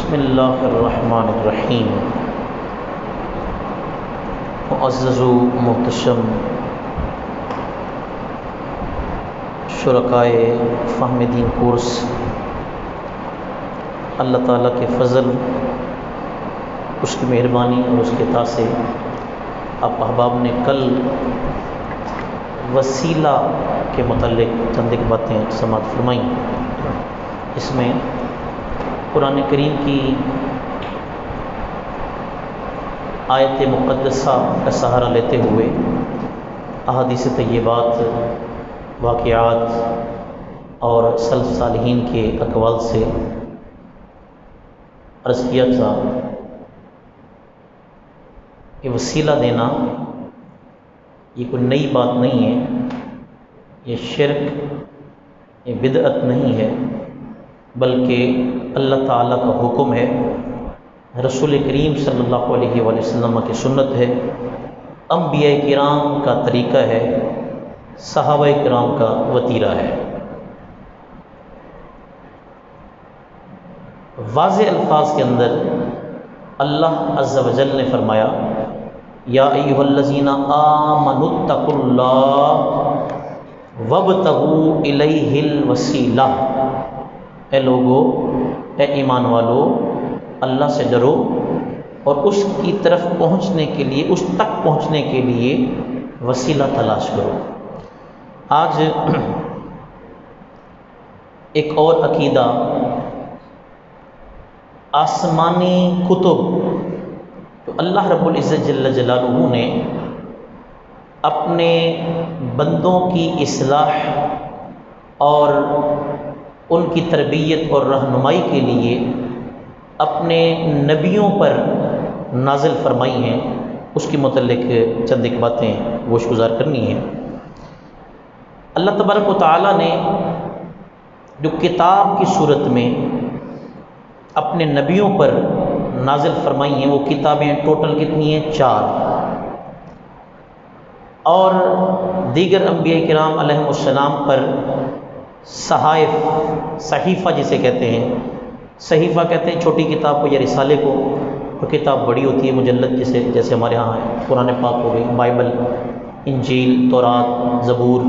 بسم اللہ الرحمن الرحیم۔ معزز و محتشم شرکائے فہم دین کورس، اللہ تعالیٰ کے فضل، اس کی مہربانی اور اس کے عطا سے آپ احباب نے کل وسیلہ کے متعلق چند ایک باتیں سماعت فرمائیں۔ اس میں قرآن کریم کی آیت مقدسہ کا سہارا لیتے ہوئے احادیث طیبات، واقعات اور سلف صالحین کے اقوال سے عرض کیا تھا کہ وسیلہ دینا یہ کوئی نئی بات نہیں ہے، یہ شرک، یہ بدعت نہیں ہے، بلکہ اللہ تعالیٰ کا حکم ہے، رسول کریم صلی اللہ علیہ وآلہ وسلم کی سنت ہے، انبیاء کرام کا طریقہ ہے، صحابہ کرام کا وتیرہ ہے۔ واضح الفاظ کے اندر اللہ عز و جل نے فرمایا، یا ایھا الذین آمنوا اتقوا اللہ وابتغوا الیہ الوسیلہ، اے لوگو، اے ایمان والو، اللہ سے ڈرو اور اس کی طرف پہنچنے کے لیے، اس تک پہنچنے کے لیے وسیلہ تلاش کرو۔ آج ایک اور عقیدہ، آسمانی کتب جو اللہ رب العزت جل جلالہ نے اپنے بندوں کی اصلاح اور ان کی تربیت اور رہنمائی کے لیے اپنے نبیوں پر نازل فرمائی ہیں، اس کے متعلق چند ایک باتیں گوش گزار کرنی ہیں۔ اللہ تبارک و تعالیٰ نے جو کتاب کی صورت میں اپنے نبیوں پر نازل فرمائی ہیں، وہ کتابیں ٹوٹل کتنی ہیں؟ 4، اور دیگر انبیاء کرام علیہ السلام پر صحائف، صحیفہ جسے کہتے ہیں، صحیفہ کہتے ہیں چھوٹی کتاب کو یا رسالے کو، اور کتاب بڑی ہوتی ہے مجلد، جیسے ہمارے ہاں ہے قرآن پاک ہو گئی، بائبل، انجیل، تورات، زبور۔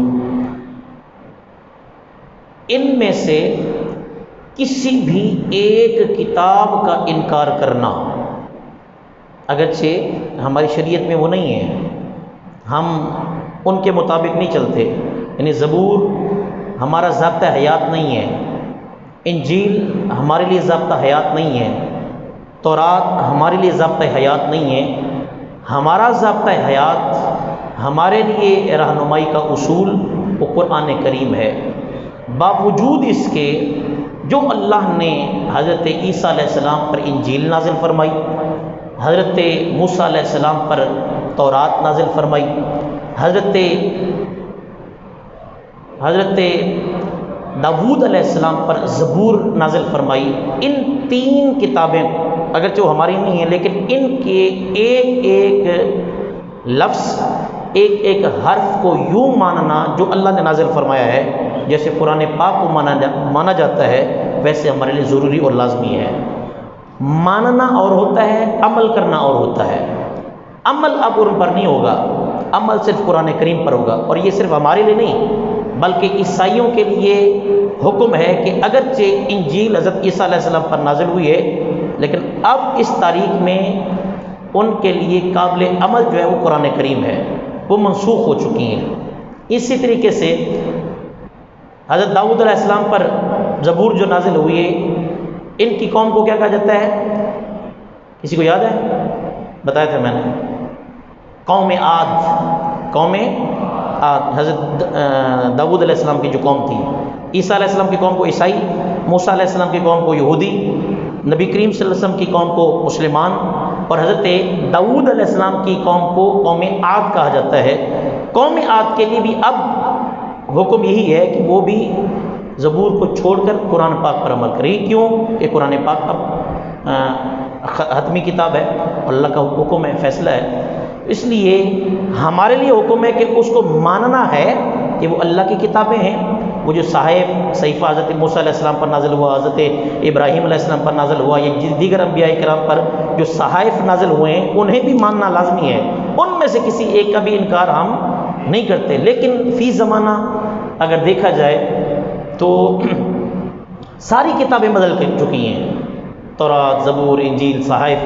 ان میں سے کسی بھی ایک کتاب کا انکار کرنا، اگرچہ ہماری شریعت میں وہ نہیں ہے، ہم ان کے مطابق نہیں چلتے، یعنی زبور ہمارا ضابطہ حیات نہیں ہے، انجیل ہمارے لیے ضابطہ حیات نہیں ہے، تورات ہمارے لیے ضابطہ حیات نہیں ہے۔ ہمارا ضابطہ حیات، ہمارے لیے رہنمائی کا اصول وہ قرآن کریم ہے۔ باوجود اس کے جو اللہ نے حضرت عیسیٰ علیہ السلام پر انجیل نازل فرمائی، حضرت موسیٰ علیہ السلام پر تورات نازل فرمائی، حضرت داؤد علیہ السلام پر زبور نازل فرمائی، ان 3 کتابیں اگرچہ وہ ہماری نہیں ہیں، لیکن ان کے ایک ایک لفظ، ایک ایک حرف کو یوں ماننا جو اللہ نے نازل فرمایا ہے، جیسے قرآن پاک کو مانا جاتا ہے، ویسے ہمارے لیے ضروری اور لازمی ہے۔ ماننا اور ہوتا ہے، عمل کرنا اور ہوتا ہے۔ عمل اب ان پر نہیں ہوگا، عمل صرف قرآن کریم پر ہوگا، اور یہ صرف ہمارے لیے نہیں بلکہ عیسائیوں کے لیے حکم ہے کہ اگرچہ انجیل حضرت عیسیٰ علیہ السلام پر نازل ہوئی ہے، لیکن اب اس تاریخ میں ان کے لیے قابل عمل جو ہے وہ قرآن کریم ہے، وہ منسوخ ہو چکی ہیں۔ اسی طریقے سے حضرت داؤد علیہ السلام پر زبور جو نازل ہوئی ہے، ان کی قوم کو کیا کہا جاتا ہے؟ کسی کو یاد ہے؟ بتایا تھا میں نے، قوم عاد، قوم عاد، حضرت داؤد علیہ السلام کی جو قوم تھی۔ عیسیٰ علیہ السلام کی قوم کو عیسائی، موسیٰ علیہ السلام کی قوم کو یہودی، نبی کریم صلی اللہ علیہ وسلم کی قوم کو مسلمان، اور حضرت داؤد علیہ السلام کی قوم کو قوم عاد کہا جاتا ہے۔ قوم عاد کے لیے بھی اب حکم یہی ہے کہ وہ بھی زبور کو چھوڑ کر قرآن پاک پر عمل کرے۔ کیوں کہ قرآن پاک اب حتمی کتاب ہے، اللہ کا حکم ہے، فیصلہ ہے، اس لیے ہمارے لیے حکم ہے کہ اس کو ماننا ہے کہ وہ اللہ کی کتابیں ہیں، وہ جو صحیفہ حضرت موسیٰ علیہ السلام پر نازل ہوا، حضرت ابراہیم علیہ السلام پر نازل ہوا، یا دیگر انبیاء کرام پر جو صحائف نازل ہوئے ہیں انہیں بھی ماننا لازمی ہے، ان میں سے کسی ایک کا بھی انکار ہم نہیں کرتے۔ لیکن فی زمانہ اگر دیکھا جائے تو ساری کتابیں بدل چکی ہیں، تورات، زبور، انجیل، صحائف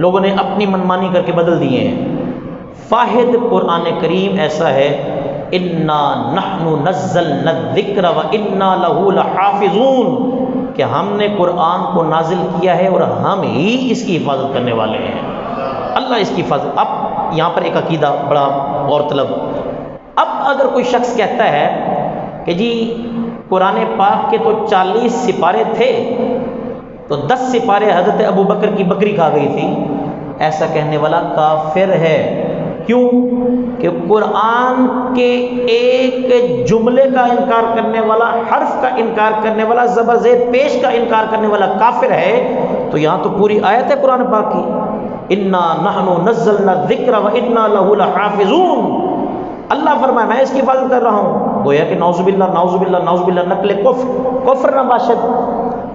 لوگوں نے اپنی منمانی کر کے بدل دیے ہیں۔ واحد قرآن کریم ایسا ہے، انا نحن نزلنا الذکر وانا لہ لحافظون، کہ ہم نے قرآن کو نازل کیا ہے اور ہم ہی اس کی حفاظت کرنے والے ہیں، اللہ اس کی حفاظت۔ اب یہاں پر ایک عقیدہ بڑا غور طلب، اب اگر کوئی شخص کہتا ہے کہ جی قرآن پاک کے تو 40 سپارے تھے تو 10 سپارے حضرت ابو بکر کی بکری کھا گئی تھی، ایسا کہنے والا کافر ہے۔ کیوں؟ کہ قرآن کے ایک جملے کا انکار کرنے والا، حرف کا انکار کرنے والا، زبر زیر پیش کا انکار کرنے والا کافر ہے، تو یہاں تو پوری آیت ہے قرآن پاک کی، انا نحن نزلنا الذکر وانا لہ لحافظون، اللہ فرمائے میں اس کی حفاظت کر رہا ہوں۔ گویا کہ نعوذ باللہ نعوذ باللہ نعوذ باللہ نقل کفر نہ باشد،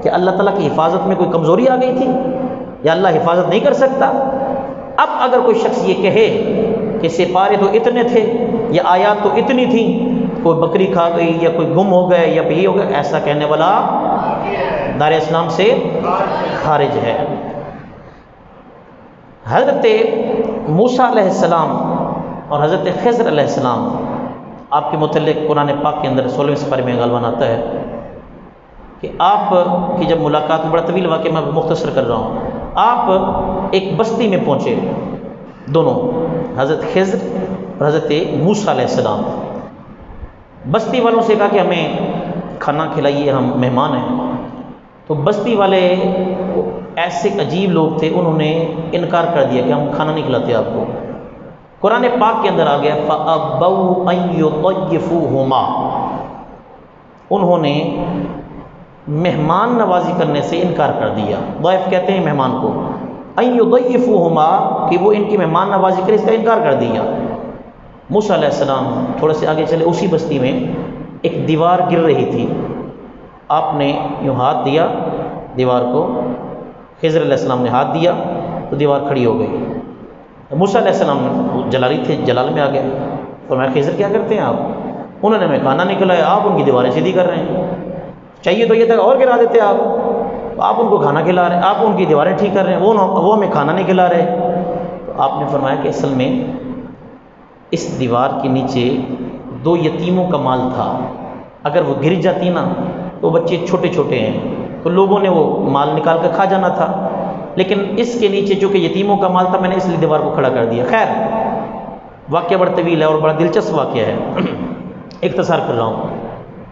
کہ اللہ تعالیٰ کی حفاظت میں کوئی کمزوری آ گئی تھی یا اللہ حفاظت نہیں کر سکتا۔ اب اگر کوئی شخص یہ کہے کہ سپارے تو اتنے تھے یا آیات تو اتنی تھیں، کوئی بکری کھا گئی یا کوئی گم ہو گئے یا بھی ہو گیا، ایسا کہنے والا دار اسلام سے خارج ہے۔ حضرت موسیٰ علیہ السلام اور حضرت خضر علیہ السلام، آپ کے متعلق قرآن پاک کے اندر 16ویں سپارے میں غالباً آتا ہے کہ آپ کی جب ملاقات، بڑا طویل واقعہ میں مختصر کر رہا ہوں، آپ ایک بستی میں پہنچے، دونوں حضرت خضر اور حضرت موسیٰ علیہ السلام، بستی والوں سے کہا کہ ہمیں کھانا کھلائیے، ہم مہمان ہیں۔ تو بستی والے ایسے عجیب لوگ تھے، انہوں نے انکار کر دیا کہ ہم کھانا نہیں کھلاتے آپ کو۔ قرآن پاک کے اندر آ گیا فَأَبَوْا أَن يُضَيِّفُوهُمَا، انہوں نے مہمان نوازی کرنے سے انکار کر دیا۔ ضیف کہتے ہیں مہمان کو، أَن يُضَيِّفُوهُمَا، کہ وہ ان کی مہمان نوازی کرے، اس کا انکار کر دیا۔ موسیٰ علیہ السلام تھوڑے سے آگے چلے، اسی بستی میں ایک دیوار گر رہی تھی، آپ نے یوں ہاتھ دیا دیوار کو، خضر علیہ السلام نے ہاتھ دیا تو دیوار کھڑی ہو گئی۔ موسیٰ علیہ السلام جلالی تھے، جلال میں آ گئے، فرمایا خضر کیا کرتے ہیں آپ؟ انہوں نے ہمیں کھانا نہیں کھلایا، آپ ان کی دیواریں سیدھی کر رہے ہیں، چاہیے تو یہ تھا اور گرا دیتے آپ ان کو کھانا کھلا رہے ہیں، آپ ان کی دیواریں ٹھیک کر رہے ہیں، وہ ہمیں کھانا نہیں کھلا رہے۔ تو آپ نے فرمایا کہ اصل میں اس دیوار کے نیچے 2 یتیموں کا مال تھا، اگر وہ گر جاتی نا تو بچے چھوٹے چھوٹے ہیں تو لوگوں نے وہ مال نکال کر کھا جانا تھا، لیکن اس کے نیچے چونکہ یتیموں کا مال تھا، میں نے اس لیے دیوار کو کھڑا کر دیا۔ خیر واقعہ بڑا طویل ہے اور بڑا دلچسپ واقعہ ہے، اختصار کر رہا ہوں۔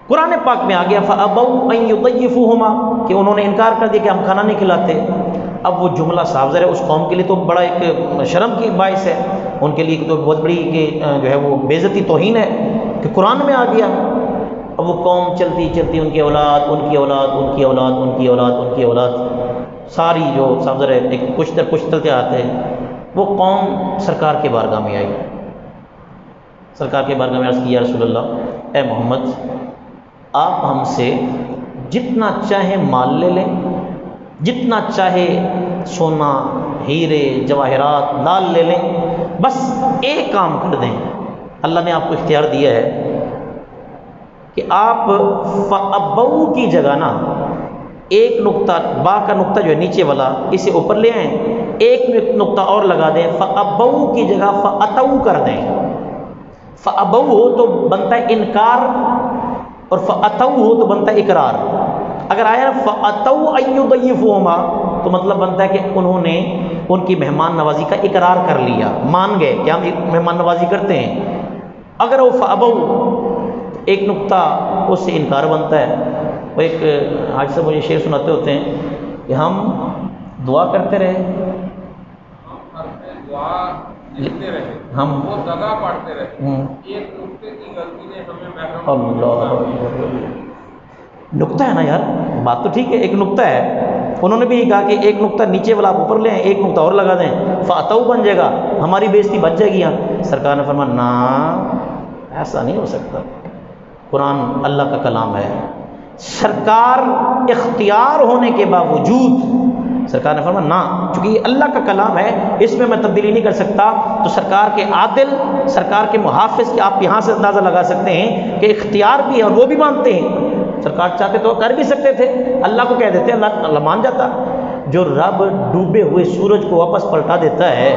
قرآن پاک میں آ گیا فَأَبَوْا أَن يُضَيِّفُوهُمَا، کہ انہوں نے انکار کر دیا کہ ہم کھانا نہیں کھلاتے۔ اب وہ جملہ صاف ظاہر ہے، اس قوم کے لیے تو بڑا ایک شرم کی باعث ہے، ان کے لیے تو بہت بڑی کہ جو ہے وہ بے عزتی توہین ہے کہ قرآن میں آ گیا۔ اب وہ قوم چلتی چلتی، ان کی اولاد ان کی اولاد ان کی اولاد ان کی اولاد ان کی اولاد، ساری جو صاف ظاہر ہے ایک کچھ در کچھ چلتے آتے ہیں، وہ قوم سرکار کے بارگاہ میں آئی، سرکار کے بارگاہ میں عرض کی یا رسول اللہ، اے محمد آپ ہم سے جتنا چاہے مال لے لیں، جتنا چاہے سونا ہیرے جواہرات لال لے لیں، بس ایک کام کر دیں، اللہ نے آپ کو اختیار دیا ہے کہ آپ فَأَبَوْا کی جگہ نا ایک نقطہ، با کا نقطہ جو ہے نیچے والا، اسے اوپر لے آئیں، ایک نقطہ اور لگا دیں، فَأَبَوْا کی جگہ فَأَتَوْا کر دیں۔ فَأَبَوْا ہو تو بنتا ہے انکار اور فَأَتَوْا ہو تو بنتا ہے اقرار۔ اگر آیا نا فَأَتَوْا أَن يُضَيِّفُوهُمَا تو مطلب بنتا ہے کہ انہوں نے ان کی مہمان نوازی کا اقرار کر لیا، مان گئے کہ ہم مہمان نوازی کرتے ہیں۔ اگر وہ فَأَبَوْا ایک نقطہ اس سے انکار بنتا ہے۔ وہ ایک حاج صاحب مجھے شعر سناتے ہوتے ہیں کہ ہم دعا کرتے رہے، ہم وہ دغا پڑھتے رہے، ایک نقطے کی غلطی نے ہمیں محروم اللہ نقطہ ہے نا یار، بات تو ٹھیک ہے، ایک نقطہ ہے، انہوں نے بھی یہ کہا کہ ایک نقطہ نیچے والا آپ اوپر لیں، ایک نقطہ اور لگا دیں، فَأَتَوْا بن جائے گا، ہماری بے عزتی بچ جائے گی۔ یہاں سرکار نے فرمایا نا ایسا نہیں ہو سکتا، قرآن اللہ کا کلام ہے۔ سرکار اختیار ہونے کے باوجود سرکار نے فرمایا نہ، چونکہ یہ اللہ کا کلام ہے اس میں تبدیلی نہیں کر سکتا، تو سرکار کے عادل، سرکار کے محافظ، کہ آپ یہاں سے اندازہ لگا سکتے ہیں کہ اختیار بھی ہے اور وہ بھی مانتے ہیں۔ سرکار چاہتے تو کر بھی سکتے تھے، اللہ کو کہہ دیتے، اللہ مان جاتا۔ جو رب ڈوبے ہوئے سورج کو واپس پلٹا دیتا ہے،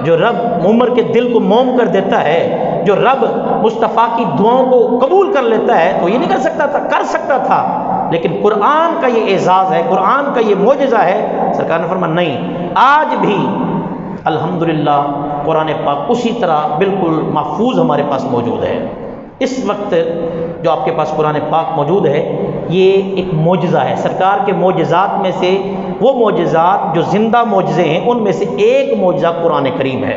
جو رب عمر کے دل کو موم کر دیتا ہے، جو رب مصطفیٰ کی دعاؤں کو قبول کر لیتا ہے، تو یہ نہیں کر سکتا تھا؟ کر سکتا تھا، لیکن قرآن کا یہ اعزاز ہے، قرآن کا یہ معجزہ ہے۔ سرکار نے فرمایا نہیں، آج بھی الحمدللہ قرآن پاک اسی طرح بالکل محفوظ ہمارے پاس موجود ہے۔ اس وقت جو آپ کے پاس قرآن پاک موجود ہے یہ ایک معجزہ ہے، سرکار کے معجزات میں سے وہ معجزات جو زندہ معجزے ہیں ان میں سے ایک معجزہ قرآن کریم ہے،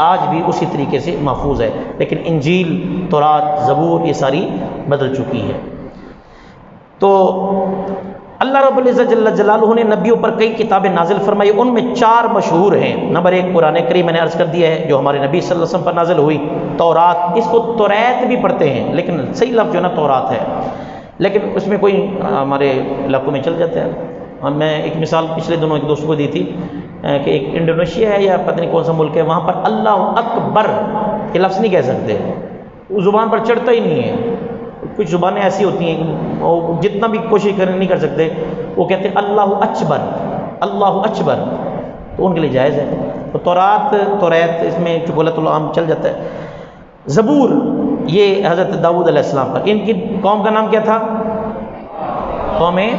آج بھی اسی طریقے سے محفوظ ہے۔ لیکن انجیل، تورات، زبور یہ ساری بدل چکی ہے۔ تو اللہ رب العزت جل جلالہ نے نبیوں پر کئی کتابیں نازل فرمائی، ان میں 4 مشہور ہیں۔ نمبر 1 قرآن کریم، میں نے عرض کر دیا ہے، جو ہمارے نبی صلی اللہ علیہ وسلم پر نازل ہوئی۔ تورات، اس کو توریت بھی پڑھتے ہیں لیکن صحیح لفظ جو ہے نا تورات ہے، لیکن اس میں کوئی ہمارے علاقوں میں چل جاتا ہے۔ میں ایک مثال پچھلے دنوں ایک دوست کو دی تھی کہ ایک انڈونیشیا ہے یا پتہ نہیں کون سا ملک ہے، وہاں پر اللہ اکبر یہ لفظ نہیں کہہ سکتے، اس زبان پر چڑھتا ہی نہیں ہے۔ کچھ زبانیں ایسی ہوتی ہیں وہ جتنا بھی کوشش کریں نہیں کر سکتے، وہ کہتے ہیں اللہ اکبر، اللہ اکبر، تو ان کے لیے جائز ہے۔ تو توریت اس میں چکولت العام چل جاتا ہے۔ زبور یہ حضرت داؤد علیہ السلام پر، ان کی قوم کا نام کیا تھا؟ قومیں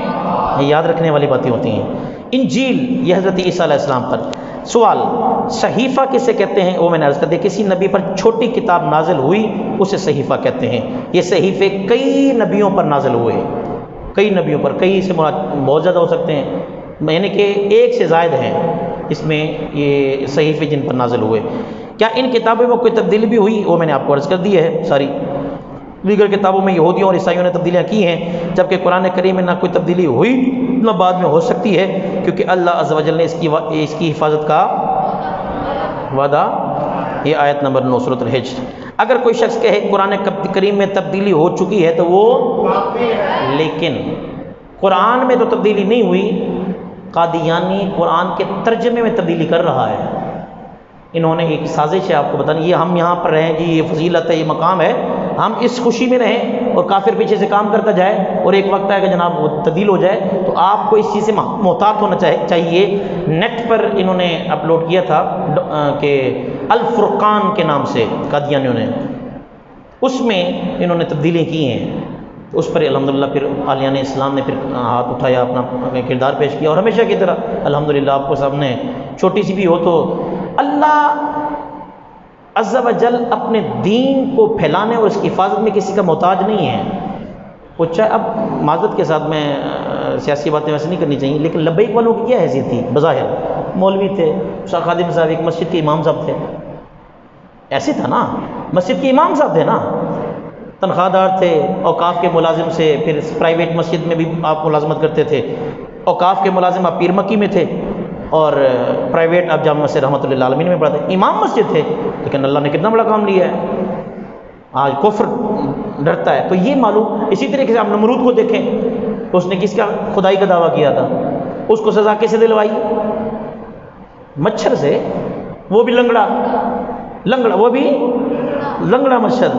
یاد رکھنے والی باتیں ہوتی ہیں۔ انجیل یہ حضرت عیسیٰ علیہ السلام پر۔ سوال، صحیفہ کسے کہتے ہیں؟ وہ میں نے عرض کر دیا، کسی نبی پر چھوٹی کتاب نازل ہوئی اسے صحیفہ کہتے ہیں۔ یہ صحیفے کئی نبیوں پر نازل ہوئے، کئی نبیوں پر، کئی سے بہت زیادہ ہو سکتے ہیں، یعنی کہ 1 سے زائد ہیں اس میں یہ صحیفے جن پر نازل ہوئے۔ کیا ان کتابوں میں کوئی تبدیلی بھی ہوئی؟ وہ میں نے آپ کو عرض کر دی ہے ساری۔ دیگر کتابوں میں یہودیوں اور عیسائیوں نے تبدیلیاں کی ہیں، جبکہ قرآن کریم میں نہ کوئی تبدیلی ہوئی نہ بعد میں ہو سکتی ہے، کیونکہ اللہ عز و جل نے اس کی حفاظت کا وعدہ، یہ آیت نمبر 9 سورۃ الحجر۔ اگر کوئی شخص کہے قرآن کریم میں تبدیلی ہو چکی ہے تو وہ، لیکن قرآن میں تو تبدیلی نہیں ہوئی، قادیانی قرآن کے ترجمے میں تبدیلی کر رہا ہے۔ انہوں نے ایک سازش ہے، آپ کو بتانا، یہ ہم یہاں پر رہیں جی، یہ فضیلت ہے، یہ مقام ہے، ہم اس خوشی میں رہیں اور کافر پیچھے سے کام کرتا جائے اور ایک وقت ہے کہ جناب وہ تبدیل ہو جائے، تو آپ کو اس چیز سے محتاط ہونا چاہیے۔ نیٹ پر انہوں نے اپلوڈ کیا تھا کہ الفرقان کے نام سے قادیانیوں نے، اس میں انہوں نے تبدیلی کی ہیں، اس پر الحمدللہ پھر عالیان اسلام نے پھر ہاتھ اٹھایا، اپنا کردار پیش کیا، اور ہمیشہ کی طرح الحمدللہ آپ کو سامنے چھوٹی سی بھی ہو تو اللہ عز و جل اپنے دین کو پھیلانے اور اس کی حفاظت میں کسی کا محتاج نہیں ہے۔ وہ چاہے، اب معذرت کے ساتھ میں سیاسی باتیں ویسے نہیں کرنی چاہیے، لیکن لبیک والوں کی کیا حیثیت تھی؟ بظاہر مولوی تھے، شاہ خادم صاحب ایک مسجد کے امام صاحب تھے، ایسے تھا نا، مسجد کے امام صاحب تھے نا، تنخواہ دار تھے، اوقاف کے ملازم سے، پھر پرائیویٹ مسجد میں بھی آپ ملازمت کرتے تھے، اوقاف کے ملازم آپ پیر مکی میں تھے، اور پرائیویٹ آپ جامع مسجد رحمۃ اللہ العالمین میں پڑھتے، امام مسجد تھے، لیکن اللہ نے کتنا بڑا کام لیا ہے، آج کفر ڈرتا ہے۔ تو یہ معلوم، اسی طریقے سے آپ نمرود کو دیکھیں، تو اس نے کس کا خدائی کا دعویٰ کیا تھا، اس کو سزا کیسے دلوائی؟ مچھر سے، وہ بھی لنگڑا، وہ بھی لنگڑا مچھر۔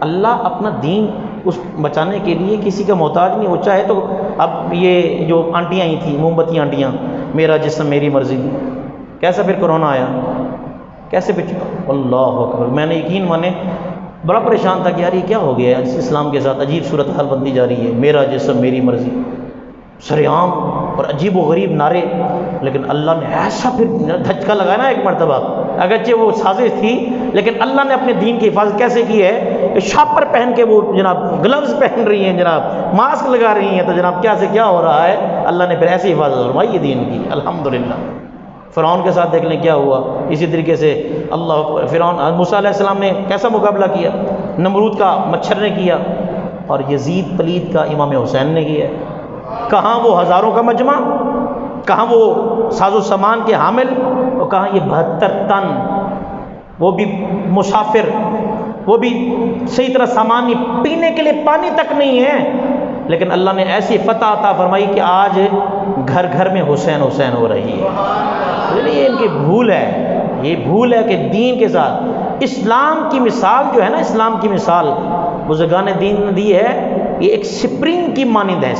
اللہ اپنا دین اس بچانے کے لیے کسی کا محتاج نہیں، وہ چاہے تو اب یہ جو آنٹیاں ہی تھیں، موم بتی آنٹیاں، میرا جسم میری مرضی، کیسا پھر کرونا آیا، کیسے پھر، اللہ اکبر، میں نے یقین مانے بڑا پریشان تھا کہ یار یہ کیا ہو گیا ہے، اسلام کے ساتھ عجیب صورتحال بنتی جا رہی ہے، میرا جسم میری مرضی، سرعام اور عجیب و غریب نعرے، لیکن اللہ نے ایسا پھر دھچکا لگایا نا ایک مرتبہ، اگرچہ وہ سازش تھی لیکن اللہ نے اپنے دین کی حفاظت کیسے کی ہے کہ شاپر پہن کے وہ جناب گلوز پہن رہی ہیں، جناب ماسک لگا رہی ہیں، تو جناب کیا سے کیا ہو رہا ہے، اللہ نے پھر ایسی حفاظت فرمائی ہے دین کی، الحمدللہ۔ فرعون کے ساتھ دیکھ لیں کیا ہوا، اسی طریقے سے اللہ فرعون موسیٰ علیہ السلام نے کیسا مقابلہ کیا، نمرود کا مچھر نے کیا، اور یزید پلید کا امام حسین نے کیا، کہاں وہ ہزاروں کا مجمع، کہاں وہ ساز و سامان کے حامل، اور کہاں یہ 72 طن، وہ بھی مسافر، وہ بھی صحیح طرح سامان نہیں، پینے کے لیے پانی تک نہیں ہے، لیکن اللہ نے ایسی فتح عطا فرمائی کہ آج گھر گھر میں حسین حسین ہو رہی ہے۔ یہ ان کی بھول ہے، یہ بھول ہے کہ دین کے ساتھ اسلام کی مثال جو ہے نا، اسلام کی مثال بزرگان دین نے دی ہے، یہ ایک سپرنگ کی مانند ہے۔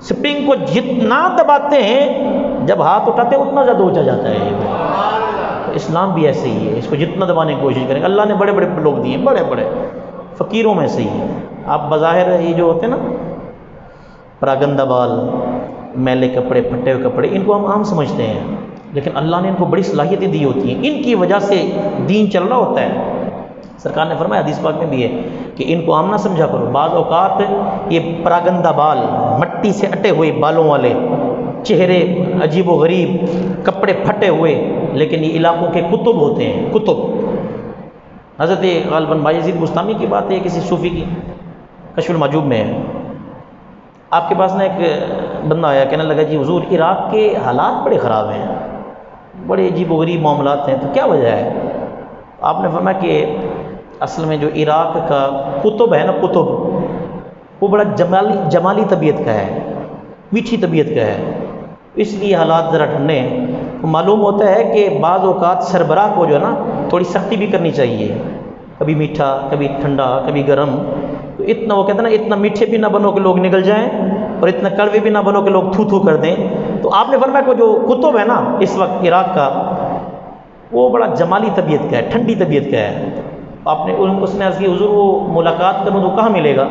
سپرنگ کو جتنا دباتے ہیں، جب ہاتھ اٹھاتے ہیں اتنا زیادہ اونچا جاتا ہے۔ اسلام بھی ایسے ہی ہے، اس کو جتنا دبانے کی کوشش کریں گے۔ اللہ نے بڑے بڑے لوگ دیے، بڑے بڑے فقیروں میں سے ہی۔ آپ بظاہر یہ جو ہوتے ہیں نا پراگندہ بال، میلے کپڑے، پھٹے ہوئے کپڑے، ان کو ہم عام سمجھتے ہیں، لیکن اللہ نے ان کو بڑی صلاحیتیں دی ہوتی ہیں، ان کی وجہ سے دین چل رہا ہوتا ہے۔ سرکار نے فرمایا حدیث پاک میں بھی ہے کہ ان کو عام نہ سمجھا کرو، بعض اوقات یہ پراگندہ بال، مٹی سے اٹے ہوئے بالوں والے، چہرے عجیب و غریب، کپڑے پھٹے ہوئے، لیکن یہ علاقوں کے کتب ہوتے ہیں، کتب۔ حضرت غالباً بایزید بستامی کی بات ہے، کسی صوفی کی، کشف المحجوب میں ہے۔ آپ کے پاس نا ایک بندہ آیا، کہنے لگا جی حضور عراق کے حالات بڑے خراب ہیں، بڑے عجیب و غریب معاملات ہیں، تو کیا وجہ ہے؟ آپ نے فرمایا کہ اصل میں جو عراق کا کتب ہے نا، کتب، وہ بڑا جمالی طبیعت کا ہے، میٹھی طبیعت کا ہے، اس لیے حالات ذرا ٹھنڈے ہیں۔ معلوم ہوتا ہے کہ بعض اوقات سربراہ کو جو ہے نا تھوڑی سختی بھی کرنی چاہیے، کبھی میٹھا، کبھی ٹھنڈا، کبھی گرم۔ تو اتنا وہ کہتے ہیں نا، اتنا میٹھے بھی نہ بنو کہ لوگ نگل جائیں، اور اتنا کڑوے بھی نہ بنو کہ لوگ تھو تھو کر دیں۔ تو آپ نے فرمایا کہ جو کتب ہے نا اس وقت عراق کا، وہ بڑا جمالی طبیعت کا ہے، ٹھنڈی طبیعت کا ہے۔ آپ نے اس نے عرض کی حضور وہ ملاقات کروں تو کہاں ملے گا؟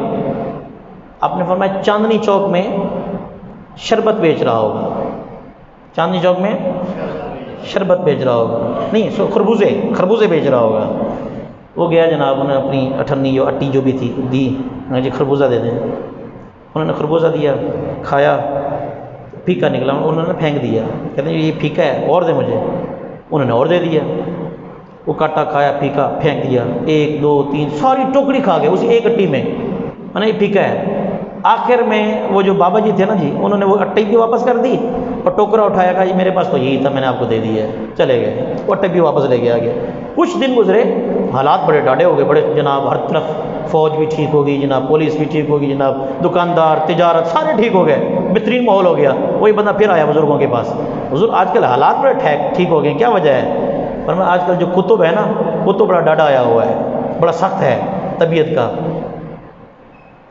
آپ نے فرمایا چاندنی چوک میں شربت بیچ رہا ہوگا، چاندنی چوک میں شربت بیچ رہا ہوگا، نہیں خربوزے بیچ رہا ہوگا۔ وہ گیا جناب، انہوں نے اپنی اٹھنی جو اٹی جو بھی تھی دی، جی خربوزہ دے دیں۔ انہوں نے خربوزہ دیا، کھایا، پھیکا نکلا، انہوں نے پھینک دیا، کہتے ہیں یہ پھیکا ہے اور دے مجھے، انہوں نے اور دے دیا۔ وہ کاٹا، کھایا، پھیکا، پھینک دیا، 1 2 3 ساری ٹوکری کھا گئے اسی ایک اٹی میں، میں نے یہ پھیکا ہے۔ آخر میں وہ جو بابا جی تھے نا جی، انہوں نے وہ اٹی بھی واپس کر دی اور ٹوکرا اٹھایا، کہا جی میرے پاس تو یہی تھا، میں نے آپ کو دے دی ہے، چلے گئے، وہ اٹی بھی واپس لے کے آ گئے۔ کچھ دن گزرے، حالات بڑے ڈاڈے ہو گئے، بڑے جناب، ہر طرف فوج بھی ٹھیک ہو گئی جناب، پولیس بھی ٹھیک ہوگی جناب، دکاندار، تجارت سارے ٹھیک ہو گئے، بہترین ماحول ہو گیا۔ وہی بندہ پھر آیا بزرگوں کے پاس، حضور آج کل حالات بڑے ٹھیک ہو گئے، کیا وجہ ہے؟ فرمایا آج کل جو کتب ہے نا، وہ تو بڑا ڈاڈا آیا ہوا ہے، بڑا سخت ہے طبیعت کا۔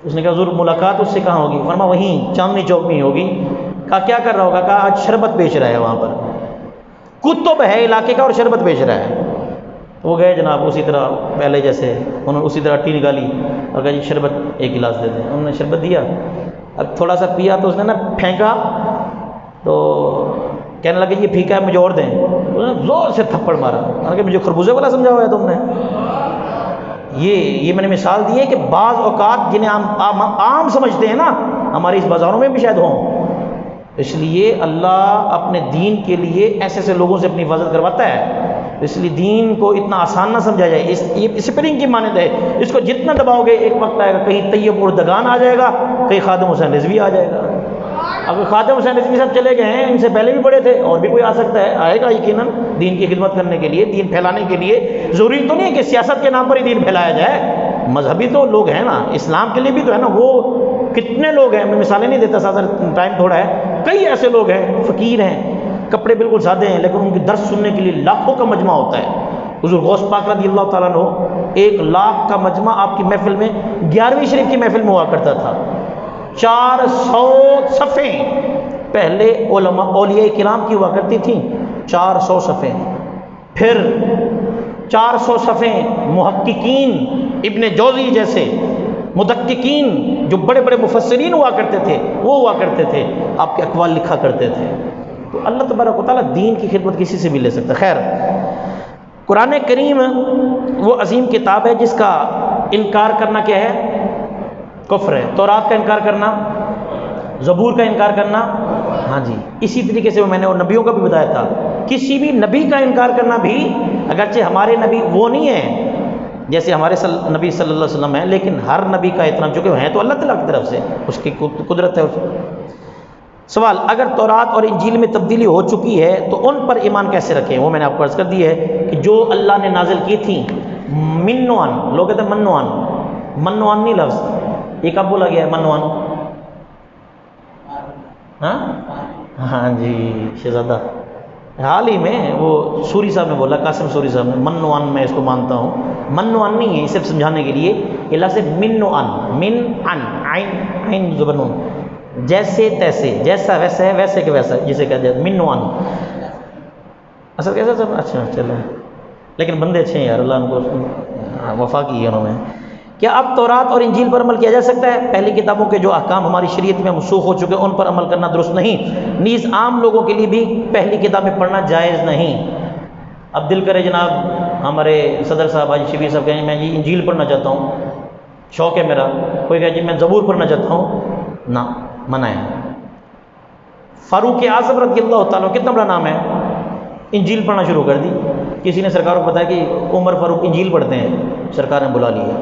اس نے کہا حضور ملاقات اس سے کہاں ہوگی؟ فرمایا وہیں چاندنی چوک میں ہی ہوگی۔ کہا کیا کر رہا ہوگا؟ کہا آج شربت بیچ رہا ہے وہاں پر، کتب ہے علاقے کا اور شربت بیچ رہا ہے۔ وہ گئے جناب، اسی طرح پہلے جیسے انہوں نے اسی طرح اٹی نکالی اور کہا جی شربت 1 گلاس دے دیں۔ انہوں نے شربت دیا، اب تھوڑا سا پیا تو اس نے نا پھینکا، تو کہنے لگے یہ پھیکا ہے مجھے اور دیں۔ انہوں نے زور سے تھپڑ مارا، انہوں نے کہا مجھے خربوزے والا سمجھا ہوا ہے تم نے؟ یہ میں نے مثال دی ہے کہ بعض اوقات جنہیں ہم عام سمجھتے ہیں نا، ہماری اس بازاروں میں بھی شاید ہوں۔ اس لیے اللہ اپنے دین کے لیے ایسے ایسے لوگوں سے اپنی حفاظت کرواتا ہے، اس لیے دین کو اتنا آسان نہ سمجھا جائے۔ یہ سپرنگ کی مانند ہے، اس کو جتنا دباؤ گے ایک وقت آئے گا کہیں طیب اردگان آ جائے گا، کہیں خادم حسین رضوی آ جائے گا۔ اگر خادم حسین رضوی صاحب چلے گئے ہیں، ان سے پہلے بھی بڑے تھے، اور بھی کوئی آ سکتا ہے، آئے گا یقیناً دین کی خدمت کرنے کے لیے، دین پھیلانے کے لیے۔ ضروری تو نہیں ہے کہ سیاست کے نام پر ہی دین پھیلایا جائے، مذہبی تو لوگ ہیں نا، اسلام کے لیے بھی تو ہے نا۔ وہ کتنے لوگ ہیں، میں مثالیں نہیں دیتا ساتھ، ٹائم تھوڑا ہے، کئی ایسے لوگ ہیں فقیر ہیں، کپڑے بالکل سادے ہیں، لیکن ان کی درس سننے کے لیے لاکھوں کا مجمع ہوتا ہے۔ حضور غوث پاک رضی اللہ تعالیٰ عنہ 1 لاکھ کا مجمع آپ کی محفل میں 11ویں شریف کی محفل میں ہوا کرتا تھا۔ 400 صفیں پہلے علماء اولیاء کرام کی ہوا کرتی تھیں، 400 صفیں، پھر 400 صفیں محققین ابن جوزی جیسے مدققین جو بڑے بڑے مفسرین ہوا کرتے تھے، وہ ہوا کرتے تھے، آپ کے اقوال لکھا کرتے تھے۔ تو اللہ تبارک و تعالیٰ دین کی خدمت کسی سے بھی لے سکتا ہے۔ خیر، قرآن کریم وہ عظیم کتاب ہے جس کا انکار کرنا کیا ہے؟ کفر ہے۔ تورات کا انکار کرنا، زبور کا انکار کرنا، ہاں جی، اسی طریقے سے میں نے وہ نبیوں کا بھی بتایا تھا، کسی بھی نبی کا انکار کرنا بھی، اگرچہ ہمارے نبی وہ نہیں ہیں جیسے ہمارے نبی صلی اللہ علیہ وسلم ہیں، لیکن ہر نبی کا احترام، چونکہ ہیں تو اللہ تعالیٰ کی طرف سے، اس کی قدرت ہے۔ سوال، اگر تورات اور انجیل میں تبدیلی ہو چکی ہے تو ان پر ایمان کیسے رکھیں؟ وہ میں نے آپ کو عرض کر دی ہے کہ جو اللہ نے نازل کی تھیں منوان، لوگ کہتے ہیں منوان، منوان نہیں لفظ، یہ کب بولا گیا ہے منوان؟ ہاں جی شہزادہ، حال ہی میں وہ سوری صاحب نے بولا، قاسم سوری صاحب نے، منوان میں اس کو مانتا ہوں، منوان نہیں ہے، اسے سمجھانے کے لیے یہ لفظ منوان، من ان، عین زبر نون، جیسے تیسے، جیسا ویسا ہے، ویسے کہ ویسا، جسے کہتے ہیں منوان، اصل کیسا سب اچھا چلے، لیکن بندے اچھے ہیں یار، اللہ ان کو وفا کی ہے انہوں نے۔ کیا اب تورات اور انجیل پر عمل کیا جا سکتا ہے؟ پہلی کتابوں کے جو احکام ہماری شریعت میں منسوخ ہو چکے ان پر عمل کرنا درست نہیں، نیز عام لوگوں کے لیے بھی پہلی کتابیں پڑھنا جائز نہیں۔ اب دل کرے جناب ہمارے صدر صاحب حاجی شبیر صاحب کہیں میں جی انجیل پڑھنا چاہتا ہوں، شوق ہے میرا، کوئی کہے جی میں زبور پڑھنا چاہتا ہوں، نہ، منع ہے۔ فاروق اعظم رضی اللہ تعالیٰ کتنا بڑا نام ہے، انجیل پڑھنا شروع کر دی، کسی نے سرکار کو بتایا کہ عمر فاروق انجیل پڑھتے ہیں، سرکار نے بلا لیے،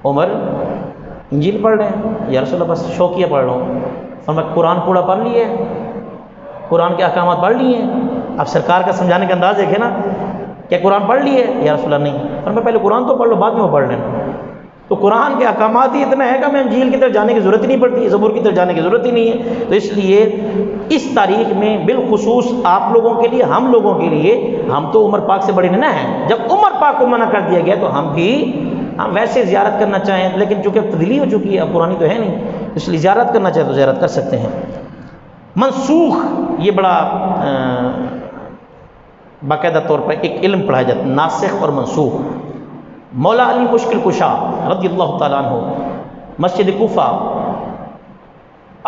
عمر انجیل پڑھ رہے ہیں، یا رسول اللہ بس شوقیہ پڑھ رہا ہوں، فرمایا قرآن پورا پڑھ لیے، قرآن کے احکامات پڑھ لیے؟ اب سرکار کا سمجھانے کا انداز دیکھیں نا، کیا قرآن پڑھ لیے؟ یا رسول اللہ نہیں، فرمایا پہلے قرآن تو پڑھ لو، بعد میں وہ پڑھ لینا۔ تو قرآن کے احکامات ہی اتنا ہے کہ ہمیں انجیل کی طرف جانے کی ضرورت ہی نہیں پڑتی، زبور کی طرف جانے کی ضرورت ہی نہیں ہے۔ تو اس لیے اس تاریخ میں بالخصوص آپ لوگوں کے لیے، ہم لوگوں کے لیے، ہم تو عمر پاک سے بڑے نہیں نہ ہیں، جب عمر پاک کو منع کر دیا گیا تو ہم ویسے زیارت کرنا چاہیں، لیکن چونکہ تبدیلی ہو چکی ہے، اب پرانی تو ہے نہیں، اس لیے زیارت کرنا چاہے تو زیارت کر سکتے ہیں۔ منسوخ، یہ بڑا باقاعدہ طور پر ایک علم پڑھایا جاتا ہے، ناسخ اور منسوخ۔ مولا علی مشکل کشا رضی اللہ تعالیٰ عنہ، مسجد کوفہ،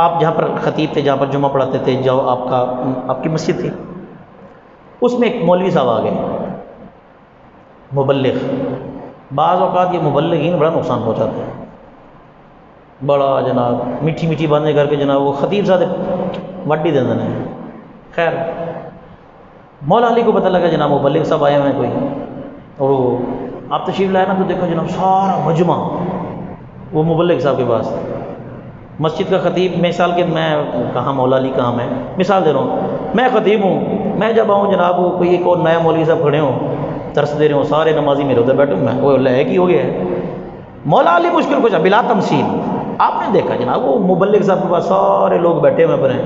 آپ جہاں پر خطیب تھے، جہاں پر جمعہ پڑھاتے تھے، جو آپ کی مسجد تھی، اس میں ایک مولوی صاحب آ گئے، مبلغ۔ بعض اوقات یہ مبلغین بڑا نقصان پہنچاتے ہیں، بڑا جناب میٹھی میٹھی باتیں کر کے جناب وہ خطیب صاحب وڈی دے دینے ہیں۔ خیر مولا علی کو پتہ لگا جناب مبلغ صاحب آئے ہوئے ہیں کوئی، اور وہ آپ تشریف لائے نا، تو دیکھو جناب سارا مجمع وہ مبلغ صاحب کے پاس، مسجد کا خطیب، مثال کے میں کہاں مولا علی کہاں میں مثال دے رہا ہوں، میں خطیب ہوں، میں جب آؤں جناب وہ کوئی ایک اور نیا مولوی صاحب کھڑے ہوں، ترس دے رہے ہوں، سارے نمازی میرے ادھر بیٹھے ہوں، میں وہ لہک ہی ہو گیا ہے۔ مولا علی مشکل کچھ بلا تمثیل، آپ نے دیکھا جناب وہ مبلغ صاحب کے پاس سارے لوگ بیٹھے ہوئے پر ہیں،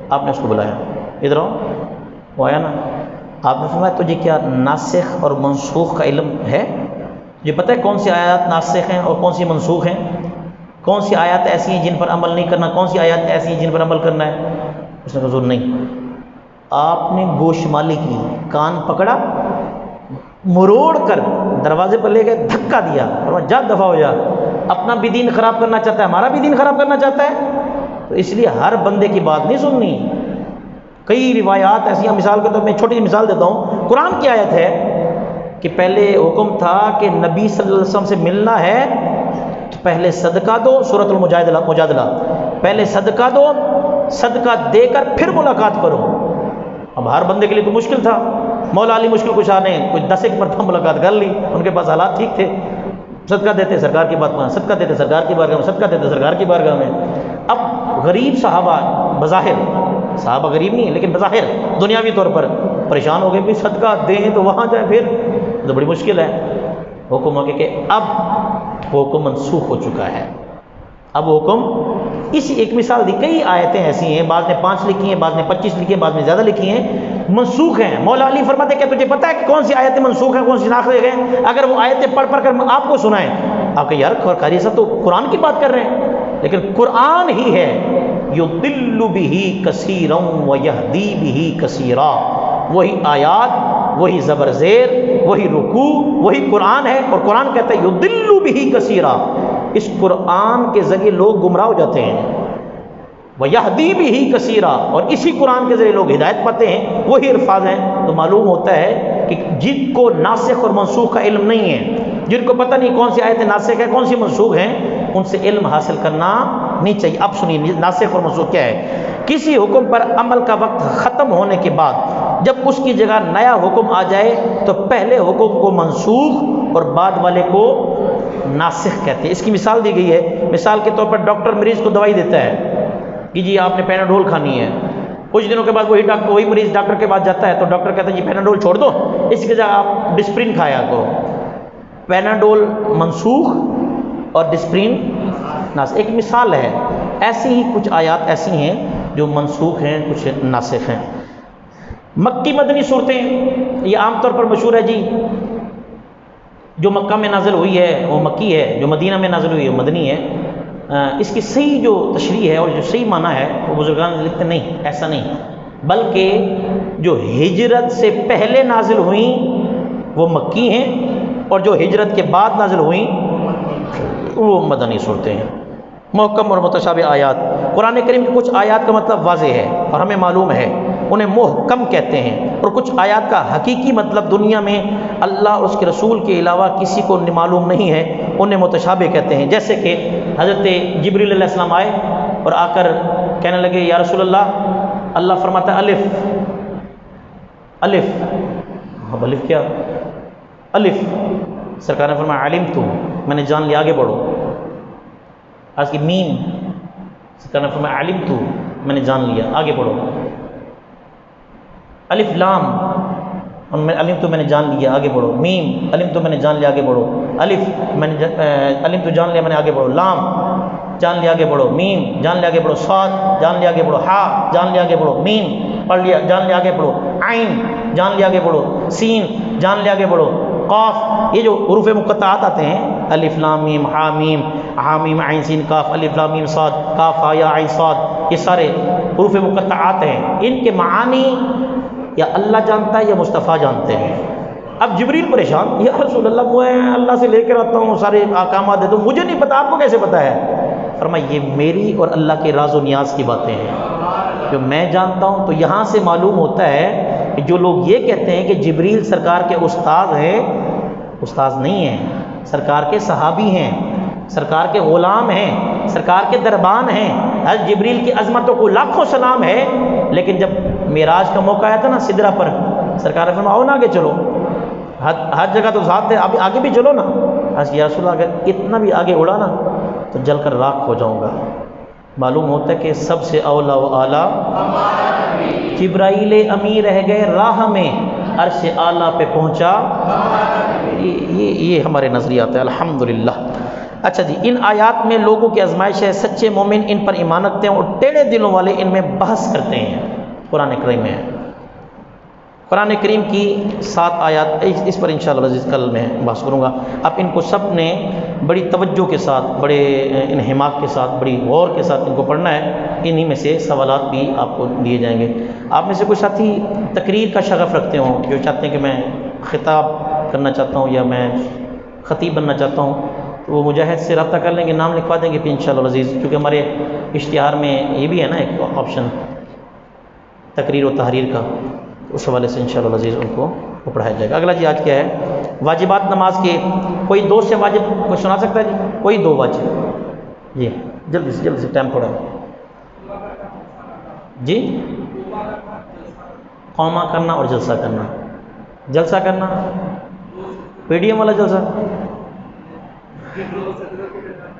آپ نے اس کو بلایا، ادھر آؤ، وہ آیا نا، آپ نے فرمایا تجھے کیا ناسخ اور منسوخ کا علم ہے؟ یہ پتہ ہے کون سی آیات ناسخ ہیں اور کون سی منسوخ ہیں؟ کون سی آیات ایسی ہیں جن پر عمل نہیں کرنا، کون سی آیات ایسی ہیں جن پر عمل کرنا ہے؟ اس نے کہا حضور نہیں۔ آپ نے گوشمالی کی، کان پکڑا، مروڑ کر دروازے پر لے گئے، دھکا دیا، اور جا دفع ہو جا، اپنا بھی دین خراب کرنا چاہتا ہے، ہمارا بھی دین خراب کرنا چاہتا ہے۔ تو اس لیے ہر بندے کی بات نہیں سننی۔ کئی روایات ایسی ہیں، مثال کے طور میں چھوٹی سی مثال دیتا ہوں، قرآن کی آیت ہے کہ پہلے حکم تھا کہ نبی صلی اللہ علیہ وسلم سے ملنا ہے تو پہلے صدقہ دو، سورۃ المجادلہ، پہلے صدقہ دو، صدقہ دے کر پھر ملاقات کرو۔ اب ہر بندے کے لیے تو مشکل تھا، مولا علی مشکل کشا نے کچھ 10 مرتبہ ملاقات کر لی، ان کے پاس حالات ٹھیک تھے، صدقہ دیتے سرکار کی بات میں، صدقہ دیتے سرکار کی بارگاہ میں، صدقہ دیتے سرکار کی بارگاہ میں۔ اب غریب صحابہ، بظاہر صحابہ غریب نہیں ہیں لیکن بظاہر دنیاوی طور پر پریشان ہو گئے، بھی صدقہ دیں تو وہاں جائیں، پھر تو بڑی مشکل ہے۔ حکم ہو گیا کہ اب حکم منسوخ ہو چکا ہے، اب حکم، اس ایک مثال دی، کئی آیتیں ایسی ہیں، بعض نے 5 لکھی ہیں، بعض نے 25 لکھی ہیں، بعض نے زیادہ لکھی ہیں، منسوخ ہیں۔ مولا علی فرماتے ہیں کیا تجھے پتہ ہے کہ کون سی آیتیں منسوخ ہیں، کون سی ناسخ ہیں؟ اگر وہ آیتیں پڑھ کر آپ کو سنائیں، آپ کہ یار قاری صاحب تو قرآن کی بات کر رہے ہیں، لیکن قرآن ہی ہے یضل بہ کثیرا ویہدی بہ کثیرا، وہی آیات، وہی زبر زیر، وہی رکوع، وہی قرآن ہے، اور قرآن کہتا ہے یضل بہ کثیرا، اس قرآن کے ذریعے لوگ گمراہ ہو جاتے ہیں، ویہدی بہ کثیرا، اور اسی قرآن کے ذریعے لوگ ہدایت پاتے ہیں، وہی الفاظ ہیں۔ تو معلوم ہوتا ہے کہ جن کو ناسخ اور منسوخ کا علم نہیں ہے، جن کو پتہ نہیں کون سی آیتیں ناسخ ہے کون سی منسوخ ہیں، ان سے علم حاصل کرنا نہیں چاہیے۔ اب سنیے ناسخ اور منسوخ کیا ہے۔ کسی حکم پر عمل کا وقت ختم ہونے کے بعد جب اس کی جگہ نیا حکم آ جائے تو پہلے حکم کو منسوخ اور بعد والے کو ناسخ کہتے ہیں۔ اس کی مثال دی گئی ہے، مثال کے طور پر ڈاکٹر مریض کو دوائی دیتا ہے کہ جی آپ نے پیناڈول کھانی ہے، کچھ دنوں کے بعد وہی مریض ڈاکٹر کے پاس جاتا ہے تو ڈاکٹر کہتا ہے جی پیناڈول چھوڑ دو، اس کی جگہ آپ ڈسپرین کھایا کرو۔ پیناڈول منسوخ اور ڈسپرین ناسخ. ایک مثال ہے، ایسی ہی کچھ آیات ایسی ہیں جو منسوخ ہیں، کچھ ناسخ ہیں. مکی مدنی صورتیں یہ عام طور پر مشہور ہے جی، جو مکہ میں نازل ہوئی ہے وہ مکی ہے، جو مدینہ میں نازل ہوئی ہے وہ مدنی ہے. اس کی صحیح جو تشریح ہے اور جو صحیح معنی ہے وہ بزرگان لکھتے نہیں، ایسا نہیں، بلکہ جو ہجرت سے پہلے نازل ہوئیں وہ مکی ہیں، اور جو ہجرت کے بعد نازل ہوئیں وہ مدنی صورتیں ہیں. محکم اور متشابہ آیات. قرآن کریم کے کچھ آیات کا مطلب واضح ہے اور ہمیں معلوم ہے، انہیں محکم کہتے ہیں، اور کچھ آیات کا حقیقی مطلب دنیا میں اللہ اور اس کے رسول کے علاوہ کسی کو معلوم نہیں ہے، انہیں متشابہ کہتے ہیں. جیسے کہ حضرت جبریل علیہ السلام آئے اور آ کر کہنے لگے یا رسول اللہ فرماتا ہے الف الف. اب الف کیا؟ الف. سرکار نے فرمایا علم تو، میں نے جان لیا، آگے بڑھو. آج کی میم. سرکار نے فرمایا علم تو، میں نے جان لیا، آگے بڑھو. الف لام، علم تو میں نے جان لیا، آگے بڑھو. میم علم تو میں نے جان لیا، آگے بڑھو. الف میں نے علم تو جان لیا، میں نے آگے بڑھو. لام جان لیا، آگے بڑھو. میم جان لیا، آگے بڑھو. صاد جان لیا، آگے بڑھو. ہا جان لیا، آگے بڑھو. میم پڑھ لیا، جان لیا، آگے بڑھو. عین جان لیا، آگے بڑھو. سین جان لیا، آگے بڑھو. قاف، یہ جو حروف مقطعات آتے ہیں، الف لام میم ہا میم عین سین کاف، الف لام میم صاد کاف ہا یا عین صاد، یہ سارے حروف مقطعات ہیں. ان کے معانی یا اللہ جانتا ہے یا مصطفیٰ جانتے ہیں. اب جبریل پریشان، یا رسول اللہ میں اللہ سے لے کر آتا ہوں سارے احکامات دیتا ہوں، مجھے نہیں پتا، آپ کو کیسے پتا ہے؟ فرمایا یہ میری اور اللہ کے راز و نیاز کی باتیں ہیں جو میں جانتا ہوں. تو یہاں سے معلوم ہوتا ہے کہ جو لوگ یہ کہتے ہیں کہ جبریل سرکار کے استاد ہیں، استاد نہیں ہیں، سرکار کے صحابی ہیں، سرکار کے غلام ہیں، سرکار کے دربان ہیں. حضرت جبریل کی عظمتوں کو لاکھوں سلام ہے، لیکن جب معراج کا موقع آیا تھا نا سدرہ پر، سرکار نے فرمایا آؤ نا آگے چلو، ہر جگہ تو ذات ہے، اب آگے بھی چلو نا. یا رسول اللہ اگر اتنا بھی آگے اڑا نا تو جل کر راکھ ہو جاؤں گا. معلوم ہوتا ہے کہ سب سے اولا و اعلیٰ جبرائیل امی رہ گئے راہ میں، عرش اعلیٰ پہ پہنچا. یہ ہمارے نظریات ہے الحمدللہ. اچھا جی، ان آیات میں لوگوں کی آزمائش ہے، سچے مومن ان پر ایمان رکھتے ہیں اور ٹیڑے دلوں والے ان میں بحث کرتے ہیں. قرآن کریم میں قرآن کریم کی 7 آیات، اس پر انشاءاللہ عزیز کل میں بحث کروں گا. اب ان کو سب نے بڑی توجہ کے ساتھ، بڑے انہماک کے ساتھ، بڑی غور کے ساتھ ان کو پڑھنا ہے. انہی میں سے سوالات بھی آپ کو دیے جائیں گے. آپ میں سے کوئی ساتھی تقریر کا شغف رکھتے ہوں، جو چاہتے ہیں کہ میں خطاب کرنا چاہتا ہوں یا میں خطیب بننا چاہتا ہوں، تو وہ مجاہد سے رابطہ کر لیں گے، نام لکھوا دیں گے پھر انشاءاللہ عزیز. کیونکہ ہمارے اشتہار میں یہ بھی ہے نا ایک آپشن تقریر و تحریر کا، اس حوالے سے انشاءاللہ عزیز ان کو پڑھایا جائے گا. اگلا جی آج کیا ہے؟ واجبات نماز کے. کوئی 2 سے واجب کوئی سنا سکتا ہے جی؟ کوئی 2 واجب جی، جلدی سے ٹائم تھوڑا ہے جی. قوما کرنا اور جلسہ کرنا. جلسہ کرنا پی ڈی ایم والا جلسہ،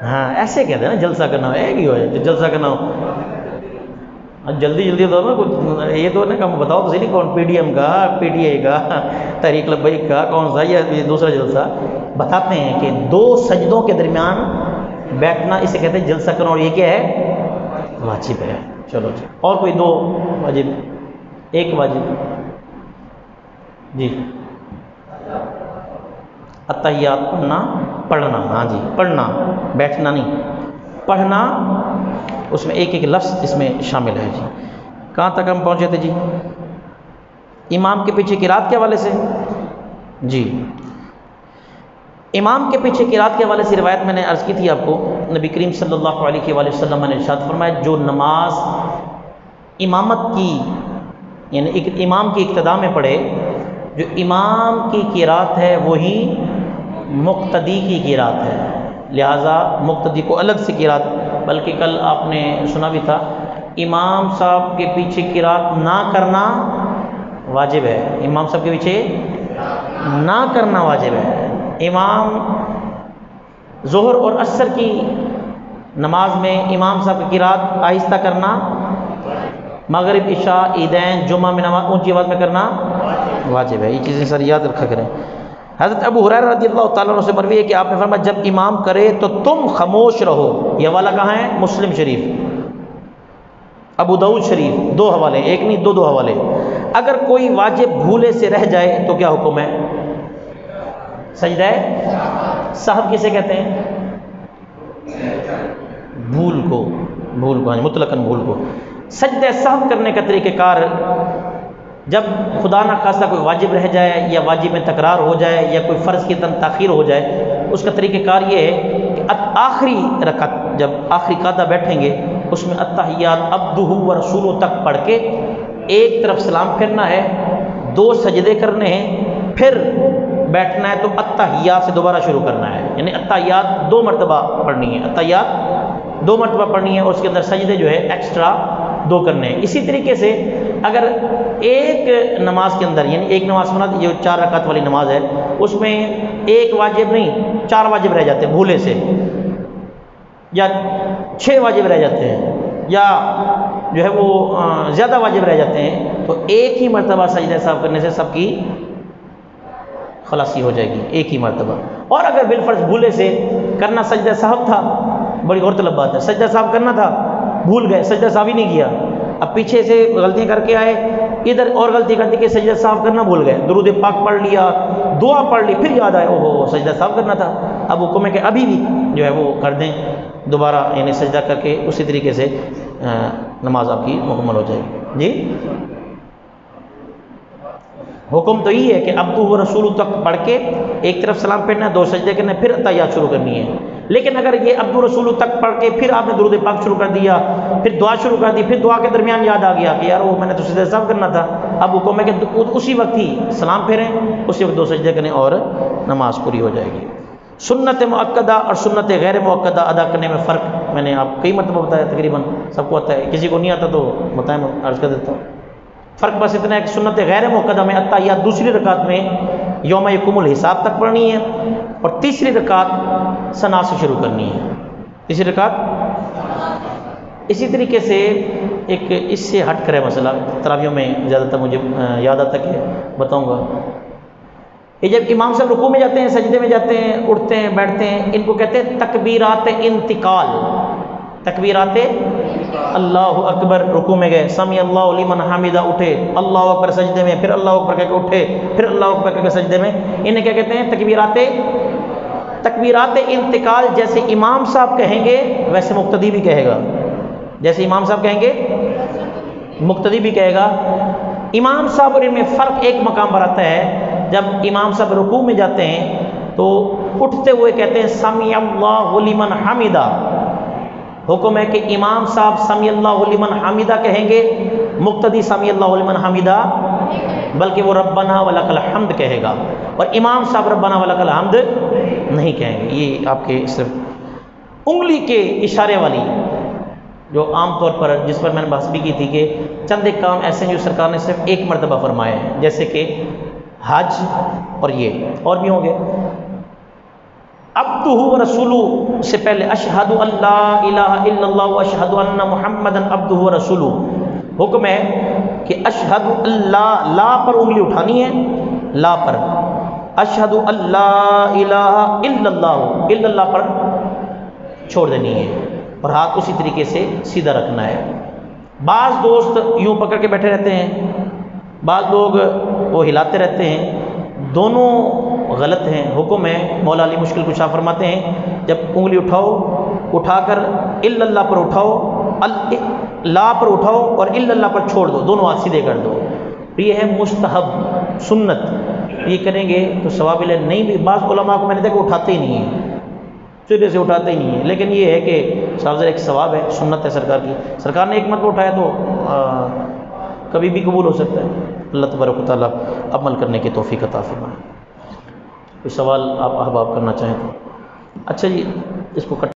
ہاں ایسے کہتے ہیں نا، جلسہ کرنا ایک ہی ہو جائے، جلسہ کرنا ہو جلدی دو نا. یہ تو نا بتاؤ تو صحیح نہیں کون، پی ڈی ایم کا، پی ٹی آئی کا، تحریک لبیک کا، کون سا یہ دوسرا جلسہ. بتاتے ہیں کہ 2 سجدوں کے درمیان بیٹھنا اسے کہتے ہیں جلسہ کرنا، اور یہ کیا ہے؟ واجب ہے. چلو جی، اور کوئی 2 واجب؟ 1 واجب جی. اتحیات پڑھنا، ہاں جی پڑھنا، بیٹھنا نہیں، پڑھنا. اس میں ایک لفظ اس میں شامل ہے جی. کہاں تک ہم پہنچے تھے جی؟ امام کے پیچھے قرات کے حوالے سے جی. امام کے پیچھے قرات کے حوالے سے روایت میں نے عرض کی تھی آپ کو. نبی کریم صلی اللہ علیہ وآلہ وسلم نے ارشاد فرمایا جو نماز امامت کی یعنی ایک امام کی اقتداء میں پڑھے، جو امام کی قرات ہے وہی مقتدی کی قرات ہے. لہٰذا مقتدی کو الگ سے قرات، بلکہ کل آپ نے سنا بھی تھا امام صاحب کے پیچھے قرات نہ کرنا واجب ہے. امام صاحب کے پیچھے نہ کرنا واجب ہے. امام ظہر اور عصر کی نماز میں امام صاحب کی قرات آہستہ کرنا، مغرب عشاء عیدین جمعہ میں نماز اونچی آواز میں کرنا واجب ہے. یہ چیزیں سر یاد رکھا کریں. حضرت ابو ہریرہ رضی اللہ تعالیٰ عنہ سے مروی ہے کہ آپ نے فرمایا جب امام کرے تو تم خاموش رہو. یہ حوالہ کہاں ہے؟ مسلم شریف، ابو داؤد شریف، 2 حوالے، ایک نہیں دو حوالے. اگر کوئی واجب بھولے سے رہ جائے تو کیا حکم ہے؟ سجدہ سہو کسے کہتے ہیں؟ بھول کو مطلقاً بھول کو. سجدہ سہو کرنے کا طریقہ کار، جب خدا نہ خواستہ کوئی واجب رہ جائے یا واجب میں تکرار ہو جائے یا کوئی فرض کی تاخیر ہو جائے، اس کا طریقہ کار یہ ہے کہ آخری رکعت جب آخری قعدہ بیٹھیں گے اس میں التحیات عبدہ و رسولہ تک پڑھ کے ایک طرف سلام پھیرنا ہے، 2 سجدے کرنے ہیں، پھر بیٹھنا ہے تو التحیات سے دوبارہ شروع کرنا ہے. یعنی التحیات 2 مرتبہ پڑھنی ہے، التحیات 2 مرتبہ پڑھنی ہے، اور اس کے اندر سجدے جو ہے ایکسٹرا 2 کرنے ہیں. اسی طریقے سے اگر ایک نماز کے اندر، یعنی ایک نماز سنا جو 4 رکعت والی نماز ہے، اس میں ایک واجب نہیں 4 واجب رہ جاتے ہیں بھولے سے، یا 6 واجب رہ جاتے ہیں، یا جو ہے وہ زیادہ واجب رہ جاتے ہیں، تو ایک ہی مرتبہ سجدہ سہو کرنے سے سب کی خلاصی ہو جائے گی، ایک ہی مرتبہ. اور اگر بالفرض بھولے سے کرنا سجدہ سہو تھا، بڑی غورطلب بات ہے، سجدہ سہو کرنا تھا بھول گئے، سجدہ سہو ہی نہیں کیا، اب پیچھے سے غلطیاں کر کے آئے، ادھر اور غلطی کر دی کہ سجدہ سہو کرنا بھول گئے، درود پاک پڑھ لیا، دعا پڑھ لی، پھر یاد آئے اوہو سجدہ سہو کرنا تھا. اب حکم ہے کہ ابھی بھی جو ہے وہ کر دیں دوبارہ، یعنی سجدہ کر کے اسی طریقے سے نماز آپ کی مکمل ہو جائے گی. جی حکم تو یہ ہے کہ عبدہ و رسولہ تک پڑھ کے ایک طرف سلام پھیرنا ہے، 2 سجدے کرنے، پھر التحیات شروع کرنی ہے. لیکن اگر یہ عبدہ و رسولہ تک پڑھ کے پھر آپ نے درود پاک شروع کر دیا، پھر دعا شروع کر دی، پھر دعا کے درمیان یاد آ گیا کہ یار وہ میں نے تو سجدہ سہو کرنا تھا، اب حکم ہے کہ اسی وقت ہی سلام پھیریں، اسی وقت 2 سجدے کریں اور نماز پوری ہو جائے گی. سنت مؤکدہ اور سنت غیر مؤکدہ ادا کرنے میں فرق میں نے آپ کئی مرتبہ بتایا، تقریباً سب کو آتا ہے، کسی کو نہیں آتا تو بتائیں میں عرض کر دیتا ہوں. فرق بس اتنا ہے کہ سنت غیر مؤکدہ میں التحیات دوسری رکعت میں یوم یقوم الحساب تک پڑھنی ہے، اور تیسری رکعت ثنا سے شروع کرنی ہے. تیسری رکعت اسی طریقے سے ایک اس سے ہٹ کر ہے مسئلہ، تراویحوں میں زیادہ تر مجھے یاد آتا کہ بتاؤں گا. یہ جب امام صاحب رکوع میں جاتے ہیں، سجدے میں جاتے ہیں، اٹھتے ہیں، بیٹھتے ہیں، ان کو کہتے ہیں تکبیرات انتقال. تکبیرات اللہ اکبر، رکوع میں گئے، سمی اللہ لمن حمیدہ، اٹھے، اللہ اکبر سجدے میں، پھر اللہ اکبر کہہ کے اٹھے، پھر اللہ اکبر کہہ کے سجدے میں، انہیں کیا کہتے ہیں؟ تکبیرات انتقال. جیسے امام صاحب کہیں گے ویسے مقتدی بھی کہے گا، جیسے امام صاحب کہیں گے مقتدی بھی کہے گا. امام صاحب اور ان میں فرق ایک مقام پر آتا ہے، جب امام صاحب رکوع میں جاتے ہیں تو اٹھتے ہوئے کہتے ہیں سمی اللہ لمن حمیدہ. حکم ہے کہ امام صاحب سمی اللہ لمن حمیدہ کہیں گے، مقتدی سمی اللہ لمن حمیدہ بلکہ وہ ربنا ولک الحمد کہے گا، اور امام صاحب ربنا ولک الحمد نہیں کہیں گے. یہ آپ کے صرف انگلی کے اشارے والی جو عام طور پر جس پر میں نے بحث بھی کی تھی کہ چند ایک کام ایسے ہیں جو سرکار نے صرف ایک مرتبہ فرمائے ہیں، جیسے کہ حج اور یہ اور بھی ہوں گے. عبدہ و رسولہ سے پہلے اشہد ان لا الہ الا اللہ و اشہد ان محمدا عبدہ و رسولہ. حکم ہے کہ اشہد اللہ، لا پر انگلی اٹھانی ہے، لا پر، اشہد ان لا الہ الا اللہ، الا اللہ پر چھوڑ دینی ہے، اور ہاتھ اسی طریقے سے سیدھا رکھنا ہے. بعض دوست یوں پکڑ کے بیٹھے رہتے ہیں، بعض لوگ وہ ہلاتے رہتے ہیں، دونوں غلط ہیں. حکم ہے، مولا علی مشکل کشا فرماتے ہیں جب انگلی اٹھاؤ، اٹھا کر الا اللہ پر اٹھاؤ، لا پر اٹھاؤ اور الا اللہ پر چھوڑ دو، دونوں ہاتھ سیدھے کر دو. یہ ہے مستحب سنت، یہ کریں گے تو ثواب ملے. نہیں بھی بعض علماء کو میں نے دیکھا اٹھاتے ہی نہیں ہیں، سیدھے سے اٹھاتے ہی نہیں ہیں، لیکن یہ ہے کہ صاحب ایک ثواب ہے، سنت ہے سرکار کی. سرکار نے ایک مرتبہ اٹھایا تو کبھی بھی قبول ہو سکتا ہے. اللہ تبارک و تعالیٰ عمل کرنے کی توفیق عطا فرمائے. کوئی سوال آپ احباب کرنا چاہیں تو؟ اچھا جی، اس کو